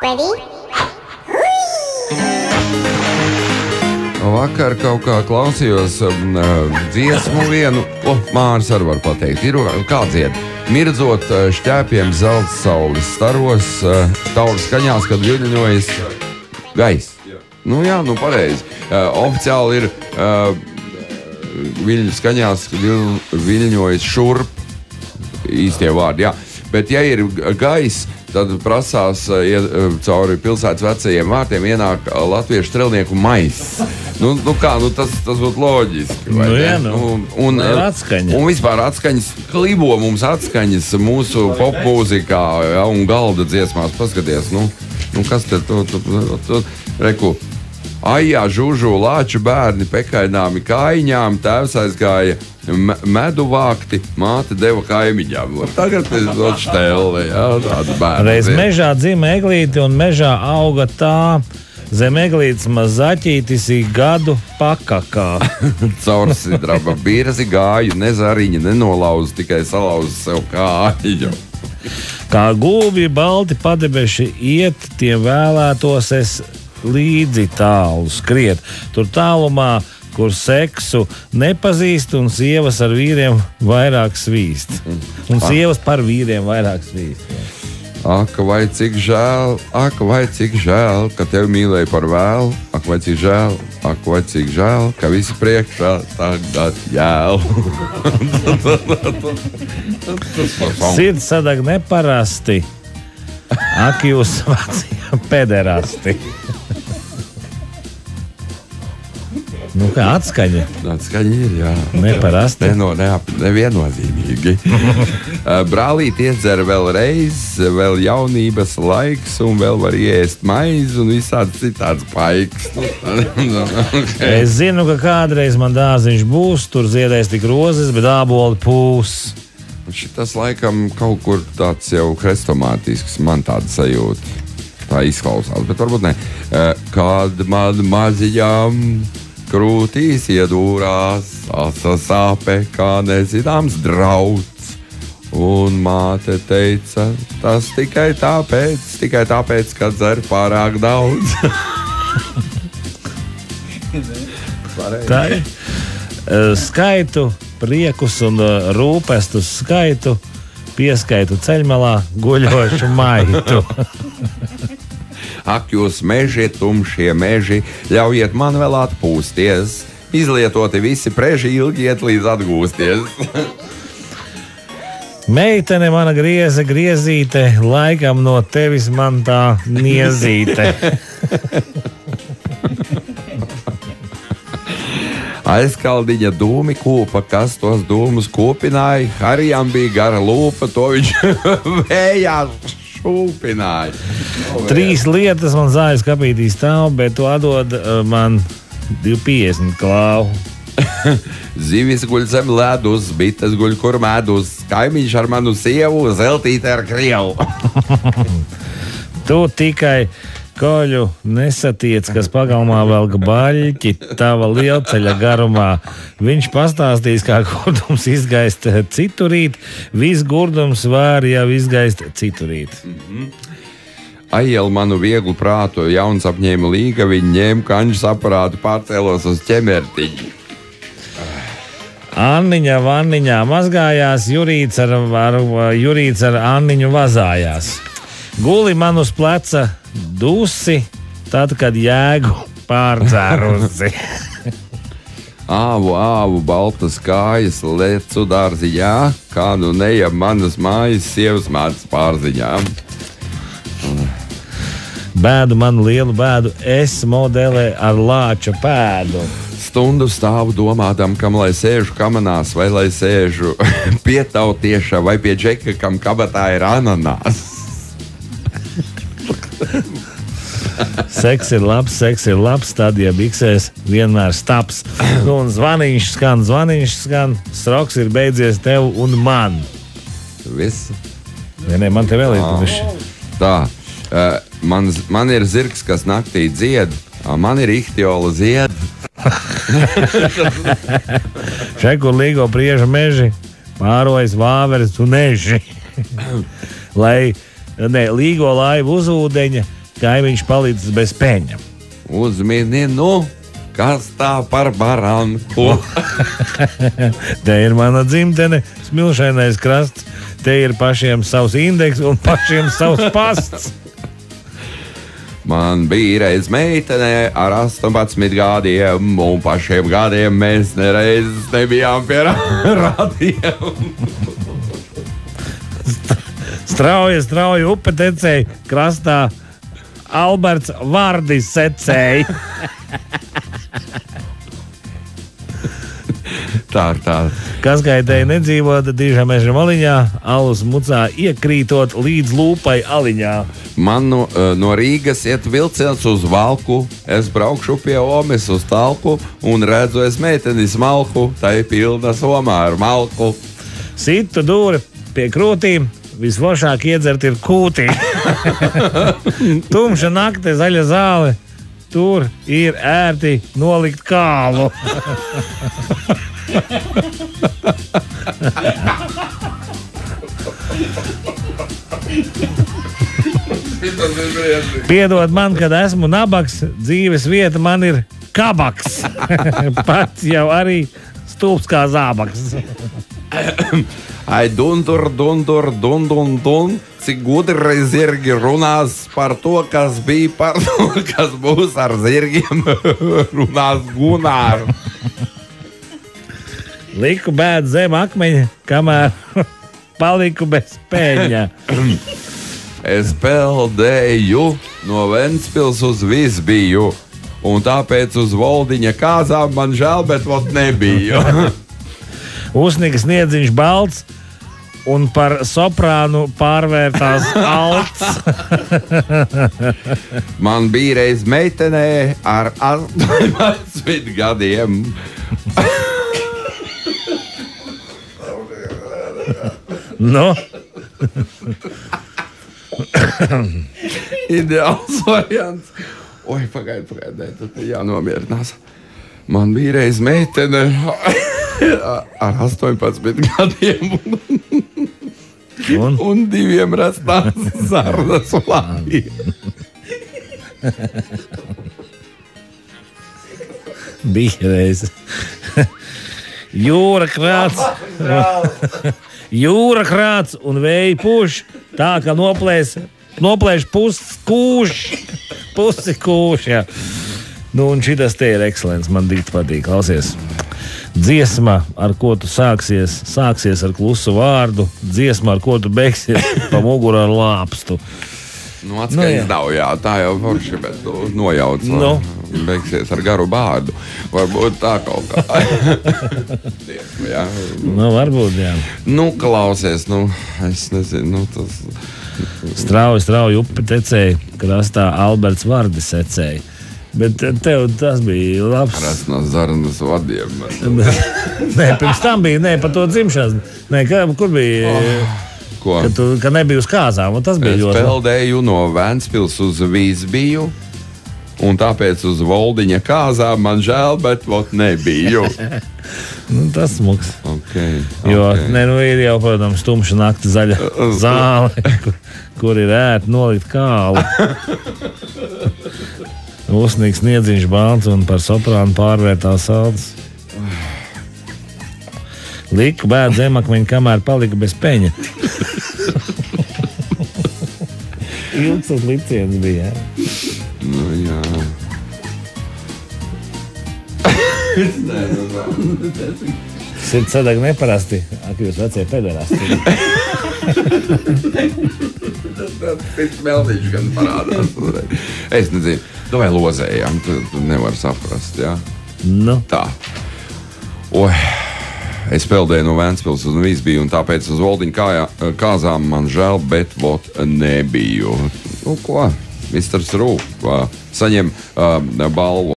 Ready? Vakar kaut kā klausījos dziesmu vienu. Māris arī var pateikt. Ir kā dzied. Mirdzot šķēpiem zelta saules staros, tauru skaņās, kad viļņojas gaiss. Nu jā, nu pareizi. Oficiāli ir viļņu skaņās viļņojas šurp. Īstie vārdi, jā. Bet ja ir gaiss, tad prasās cauri pilsētas vecajiem vārtiem ienāk latviešu strelnieku maiss. Tas būtu loģiski. Un vispār atskaņas, klibo mums atskaņas mūsu popmūzikā, ja, un galda dziesmās. Paskaties, kas te reku. Ajā, žužu, lāču bērni pekaināmi kājiņām, tēvs aizgāja medu vākti, māte deva kaimiņām. Tagad ir štēle, jā, tāda bērna. Reiz mežā dzima eglīti un mežā auga tā. Zem eglītes maz zaķītis gadu pakakā. Caur sidraba birzi gāju, ne zariņa nenolauzu, tikai salauzu sev kāju. Kā gulbi balti padebeši iet, tiem vēlētos es līdzi tālu skriet. Tur tālumā, kur seksu nepazīst un sievas ar vīriem vairāk svīst. Un sievas par vīriem vairāk svīst. Ak, vai cik žēl, ka tevi mīlēja par vēlu. Ak, vai cik žēl, ka visi priekšā tagad jēl. Sirds sadag neparasti. Ak, jūs vecie pederasti. Kā atskaņa? Atskaņa ir, jā. Neparasti. Neviennozīmīgi. Brālīt iedzer vēlreiz, vēl jaunības laiks, un vēl var iest maizi, un visādi citāds paiks. Es zinu, ka kādreiz man dārziņš būs, tur ziedēs tik rozes, bet āboli pūs. Šitas laikam kaut kur tāds jau hrestomātisks, man tāda sajūta. Tā izklausās, bet varbūt ne. Kad man maziņām krūtīs iedūrās, asa sāpe, kā nezināms drauds. Un māte teica, tas tikai tāpēc, ka dzer pārāk daudz. Tā ir. Skaitu, priekus un rūpestus skaitu, pieskaitu ceļmalā guļošu maitu. Ak, jūs meži, tumšie meži, ļaujiet man vēl atpūsties. Izlietoti visi preži, ilgi iet līdz atgūsties. Meitene mana griezīte, laikam no tevis man tā niezīte. Aizkaldiņa dūmi kūpa, kas tos dūmus kūpināja. Harijam bija gara lūpa, to viņš vējā šūpināja. 3 lietas man zājas kapītī stāv, bet tu atdod man 2,50 klāvu. Zivis guļ zem ledus, bites guļ kur medus, kaimiņš ar manu sievu, zeltīte ar krievu. Tu tikai koļu nesatiec, kas pagalmā velk baļķi tava lielceļa garumā. Viņš pastāstīs, kā gurdums izgaist citurīt, viss gurdums var jau izgaist citurīt. Aiel manu vieglu prātu, jauns apņēma līga, viņi ņēma kanģus aparātu, pārcēlos uz ķemertiņu. Anniņa vanniņā mazgājās, Jurīts ar Anniņu vazājās. Guli man uz pleca dusi, tad, kad jēgu pārdzērusi. Āvu, baltas kājas, lecu dārziņā, kā nu nejam manas mājas sievas mātes pārziņām. Bēdu man lielu bēdu, es modelē ar lāča pēdu. Stundu stāvu domādam, kam lai sēžu kamanās, vai lai sēžu pie tautieša, vai pie džeka, kam kabatā ir ananās. Seks ir labs, tad, ja biksēs vienmēr staps. Un zvaniņš skan, stroks ir beidzies tev un man. Viss? Nē, man te vēl ir. Tā, man ir zirgs, kas naktī dzied, man ir ihtiola zied. Šekur līgo prieža meži, pārojas vāveres un neži. Lai līgo laivu uz ūdeņa, kaimiņš palicis bez peņa. Uzmini, kas tā par baranku? Te ir mana dzimtene, smilšainais krasts. Te ir pašiem savs indeks un pašiem savs pasts. Man bija reiz meitene ar 18 gadiem, un pašiem gadiem mēs nereiz nebijām pie radiem. Strauji upe tecēja, krastā Alberts Vardis secēja. Tā. Kas gaidēja nedzīvot dižā meža maliņā, alus mucā iekrītot līdz lūpai aliņā. Man no Rīgas iet vilciens uz Valku, es braukšu pie Omes uz Talku un redzu es meiteni smalku, tai pilna somā ar malku. Situ dūri pie krūtīm, visvošāk iedzert ir kūtī. Tumša nakte, zaļa zāle, tur ir ērti nolikt kālu. Piedod man, kad esmu nabaks, dzīves vieta man ir kabaks. Pats jau arī stulbs kā zābaks. Ai, dundur, cik gudri zirgi runās par to, kas bija, par to, kas būs ar zirgiem, runās Gunār. Liku bēd zem akmeņa, kamēr paliku bez peļņa. Es peldēju no Ventspils uz Visbiju, un tāpēc uz Voldiņa kāzām man žēl, bet vot nebiju. Uzsnigs sniedziņš balts, un par soprānu pārvērtās alts. Man bija reiz meitenē ar 18 gadiem. Nu? Ideāls variants. Oi, pagaid, tad jānomierinās. Man bija reiz meitene ar 18 gadiem un 2 rastās sardas lapiem. Bija reiz. Jūra krāts un vēja puš, tā ka noplēš pusi kūš. Jā. Nu, un šitas te ir ekscelents, man dikti patīk, klausies. Dziesma, ar ko tu sāksies ar klusu vārdu, dziesma, ar ko tu beigsies, pa muguru ar lāpstu. Nu, atskaņas nav, jā, tā jau forši, bet nojauc, beigsies ar garu bārdu. Varbūt tā kaut kā. Dziesma, jā. Nu, varbūt, jā. Nu, klausies, es nezinu, tas... Strauji upe tecēja, krastā Alberts Vardis secēja. Bet tev tas bija labs. Krasnās zarnas vadiem. Nē, pirms tam bija, par to dzimšanas. Nē, kur bija? Ko? Kad nebija uz kāzām, un tas bija ļoti. Es peldēju no Ventspils uz Visbiju, un tāpēc uz Voldiņa kāzām man žēl, bet vot nebiju. Nu, tas smuks. Okay. Jo, ir jau, protams, tumša nakti zaļa zāle, kur ir ērti nolikt kālu. Uzsnigs sniedziņš balts un par soprānu pārvērtās salds. Liku bēd zemakmeņu, kamēr palika bez peņa. Ilgs tas liciens bija, jā? Nu, jā. Sirds sadag neparasti, ak jūs vecie pederasti. Tas meldiņš gan parādās. Es nezinu, vai lozējām, tu nevar saprast, jā? Nu. Tā. Oi, es peldēju no Ventspils uz Visbiju, un tāpēc uz Voldiņa kāzām man žēl, bet vot nebiju. Nu, ko? Misters Rūp saņem balvu.